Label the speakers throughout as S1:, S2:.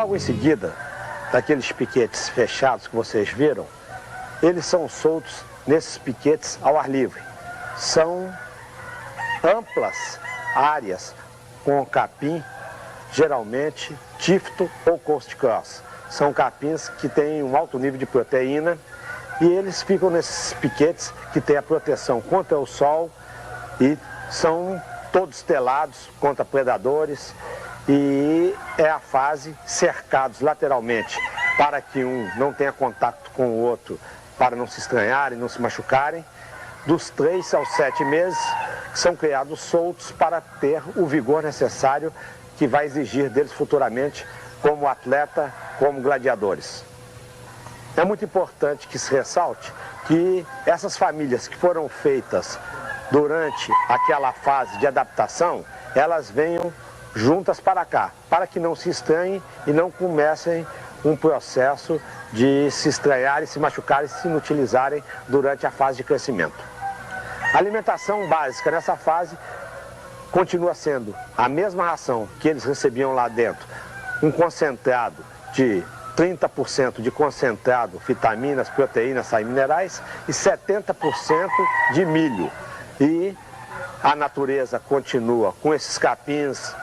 S1: Logo em seguida, daqueles piquetes fechados que vocês viram, eles são soltos nesses piquetes ao ar livre. São amplas áreas com capim, geralmente tifto ou coast cross. São capins que têm um alto nível de proteína e eles ficam nesses piquetes que têm a proteção contra o sol e são todos telados contra predadores, e é a fase cercados lateralmente para que um não tenha contato com o outro, para não se estranharem, não se machucarem. Dos 3 aos 7 meses são criados soltos para ter o vigor necessário que vai exigir deles futuramente como atleta, como gladiadores. É muito importante que se ressalte que essas famílias que foram feitas durante aquela fase de adaptação, elas venham juntas para cá, para que não se estranhem e não comecem um processo de se estranharem, se machucarem, se inutilizarem durante a fase de crescimento. A alimentação básica nessa fase continua sendo a mesma ração que eles recebiam lá dentro, um concentrado de 30% de concentrado, vitaminas, proteínas, sais minerais e 70% de milho. E a natureza continua com esses capins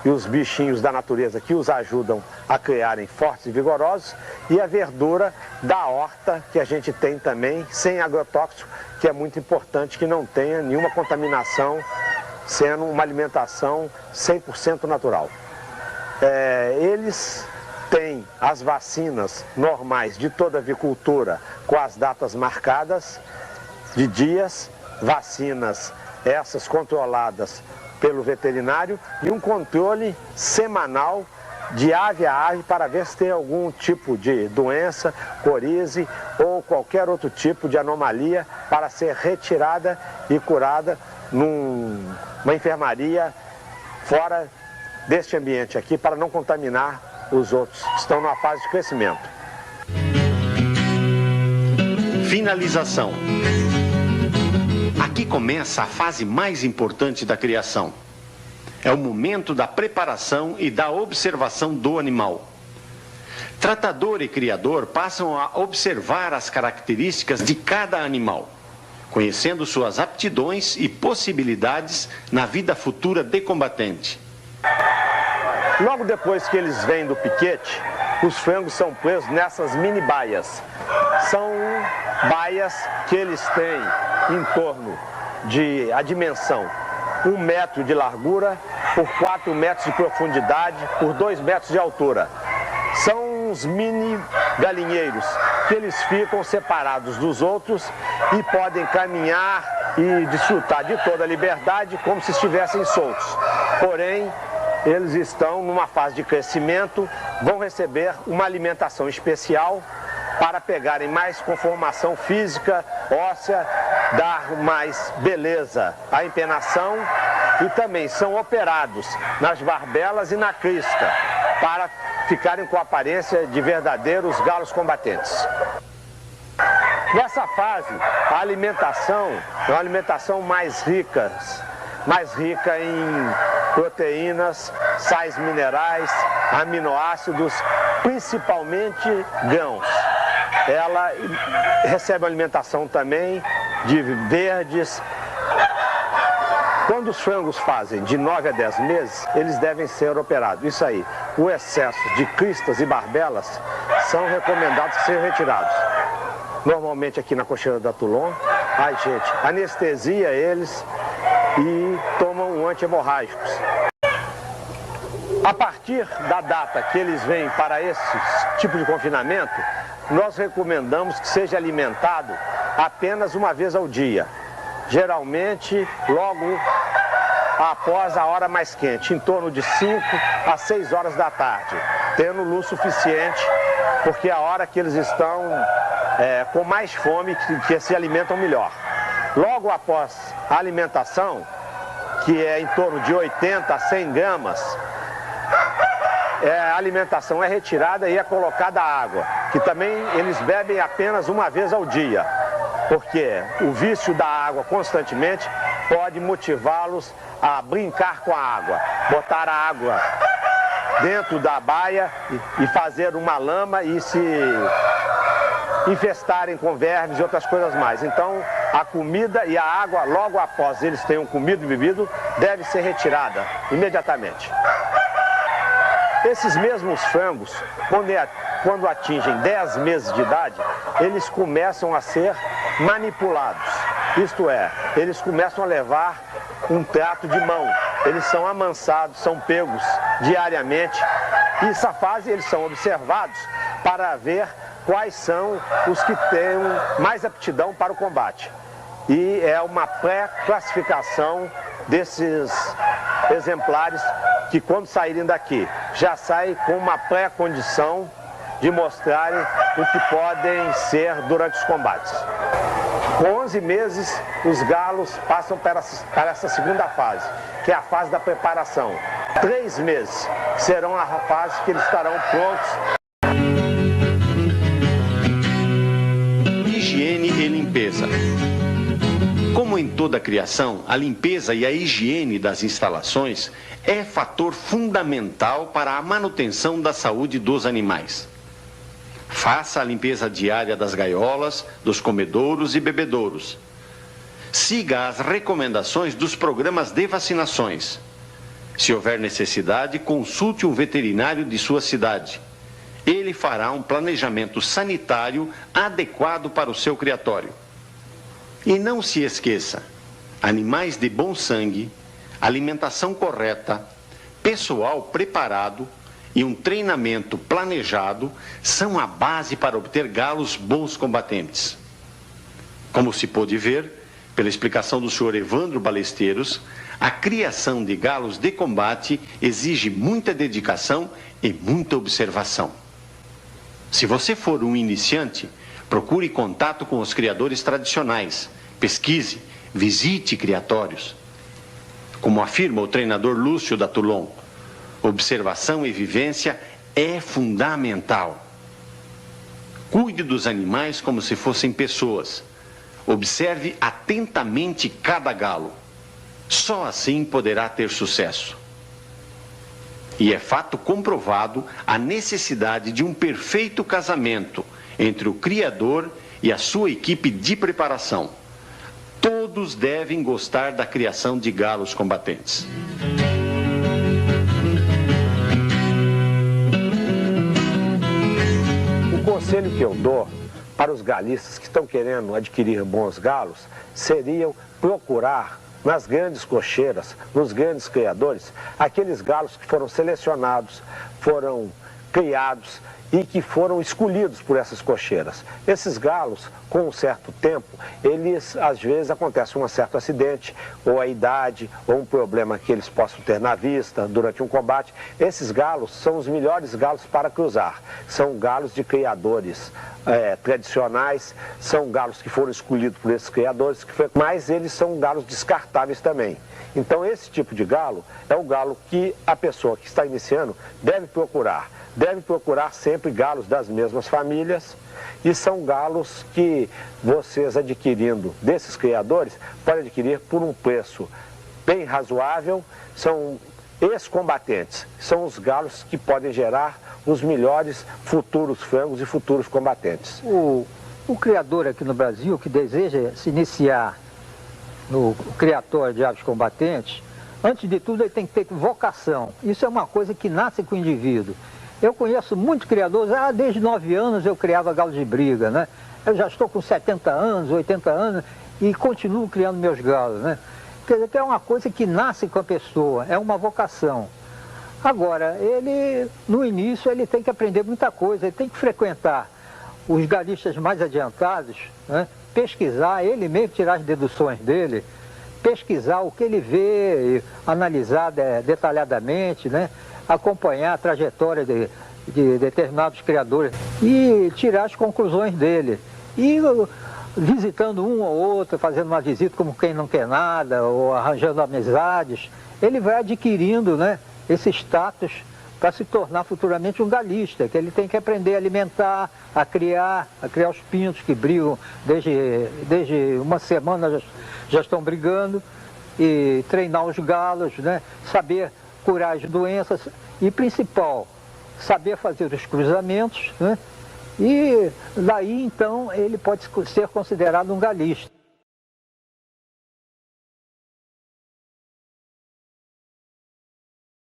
S1: e os bichinhos da natureza que os ajudam a criarem fortes e vigorosos, e a verdura da horta que a gente tem também, sem agrotóxico, que é muito importante que não tenha nenhuma contaminação, sendo uma alimentação 100% natural. Eles têm as vacinas normais de toda a avicultura com as datas marcadas de dias, vacinas essas controladas pelo veterinário e um controle semanal de ave a ave para ver se tem algum tipo de doença, corize ou qualquer outro tipo de anomalia para ser retirada e curada numa enfermaria fora deste ambiente aqui para não contaminar os outros que estão numa fase de crescimento.
S2: Finalização. Aqui começa a fase mais importante da criação. É o momento da preparação e da observação do animal. Tratador e criador passam a observar as características de cada animal, conhecendo suas aptidões e possibilidades na vida futura de combatente.
S1: Logo depois que eles vêm do piquete, os frangos são presos nessas mini baias. São baias que eles têm em torno de a dimensão 1 metro de largura por 4 metros de profundidade por 2 metros de altura. São uns mini galinheiros que eles ficam separados dos outros e podem caminhar e desfrutar de toda a liberdade como se estivessem soltos. Porém, eles estão numa fase de crescimento, vão receber uma alimentação especial para pegarem mais conformação física, óssea, dar mais beleza à empenação, e também são operados nas barbelas e na crista para ficarem com a aparência de verdadeiros galos combatentes. Nessa fase, a alimentação é uma alimentação mais rica em proteínas, sais minerais, aminoácidos, principalmente grãos. Ela recebe alimentação também de verdes. Quando os frangos fazem de 9 a 10 meses, eles devem ser operados. Isso aí, o excesso de cristas e barbelas são recomendados que sejam retirados. Normalmente aqui na cocheira da Toulon, a gente anestesia eles e tomam anti-hemorrágicos. A partir da data que eles vêm para esse tipo de confinamento, nós recomendamos que seja alimentado apenas uma vez ao dia. Geralmente, logo após a hora mais quente, em torno de 5 a 6 horas da tarde, tendo luz suficiente, porque é a hora que eles estão com mais fome, que se alimentam melhor. Logo após a alimentação, que é em torno de 80 a 100 gramas, a alimentação é retirada e é colocada água, que também eles bebem apenas uma vez ao dia, porque o vício da água constantemente pode motivá-los a brincar com a água, botar a água dentro da baia e fazer uma lama e se infestarem com vermes e outras coisas mais. Então, a comida e a água, logo após eles tenham comido e bebido, deve ser retirada imediatamente. Esses mesmos frangos, quando atingem 10 meses de idade, eles começam a ser manipulados. Isto é, eles começam a levar um trato de mão. Eles são amansados, são pegos diariamente. E nessa fase eles são observados para ver quais são os que têm mais aptidão para o combate. E é uma pré-classificação desses exemplares que, quando saírem daqui, já saem com uma pré-condição de mostrarem o que podem ser durante os combates. Com 11 meses, os galos passam para essa segunda fase, que é a fase da preparação. 3 meses serão a fase que eles estarão prontos.
S2: Higiene e limpeza. Como em toda criação, a limpeza e a higiene das instalações é fator fundamental para a manutenção da saúde dos animais. Faça a limpeza diária das gaiolas, dos comedouros e bebedouros. Siga as recomendações dos programas de vacinações. Se houver necessidade, consulte um veterinário de sua cidade. Ele fará um planejamento sanitário adequado para o seu criatório. E não se esqueça, animais de bom sangue, alimentação correta, pessoal preparado e um treinamento planejado são a base para obter galos bons combatentes. Como se pôde ver, pela explicação do Sr. Evandro Balesteiros, a criação de galos de combate exige muita dedicação e muita observação. Se você for um iniciante, procure contato com os criadores tradicionais, pesquise, visite criatórios. Como afirma o treinador Lúcio da Toulon, observação e vivência é fundamental. Cuide dos animais como se fossem pessoas. Observe atentamente cada galo. Só assim poderá ter sucesso. E é fato comprovado a necessidade de um perfeito casamento entre o criador e a sua equipe de preparação. Todos devem gostar da criação de galos combatentes.
S1: O conselho que eu dou para os galistas que estão querendo adquirir bons galos seria procurar nas grandes cocheiras, nos grandes criadores, aqueles galos que foram selecionados, foram criados e que foram escolhidos por essas cocheiras. Esses galos, com um certo tempo, eles, às vezes, acontece um certo acidente, ou a idade, ou um problema que eles possam ter na vista durante um combate. Esses galos são os melhores galos para cruzar. São galos de criadores tradicionais, são galos que foram escolhidos por esses criadores, mas eles são galos descartáveis também. Então, esse tipo de galo é o galo que a pessoa que está iniciando deve procurar. Deve procurar sempre galos das mesmas famílias e são galos que vocês adquirindo desses criadores podem adquirir por um preço bem razoável. São ex-combatentes, são os galos que podem gerar os melhores futuros frangos e futuros combatentes.
S3: O criador aqui no Brasil que deseja se iniciar no criatório de aves combatentes, antes de tudo ele tem que ter vocação. Isso é uma coisa que nasce com o indivíduo. Eu conheço muitos criadores, desde 9 anos eu criava galos de briga, né? Eu já estou com 70 anos, 80 anos e continuo criando meus galos, né? Quer dizer, que é uma coisa que nasce com a pessoa, é uma vocação. Agora, ele, no início, ele tem que aprender muita coisa, ele tem que frequentar os galistas mais adiantados, né? Pesquisar, ele mesmo tirar as deduções dele, pesquisar o que ele vê, analisar detalhadamente, né? Acompanhar a trajetória de determinados criadores e tirar as conclusões dele. E visitando um ou outro, fazendo uma visita como quem não quer nada, ou arranjando amizades, ele vai adquirindo, né, esse status para se tornar futuramente um galista, que ele tem que aprender a alimentar, a criar os pintos que brigam desde uma semana já estão brigando, e treinar os galos, né, saber curar as doenças e, principal, saber fazer os cruzamentos, né? E daí, então, ele pode ser considerado um galista.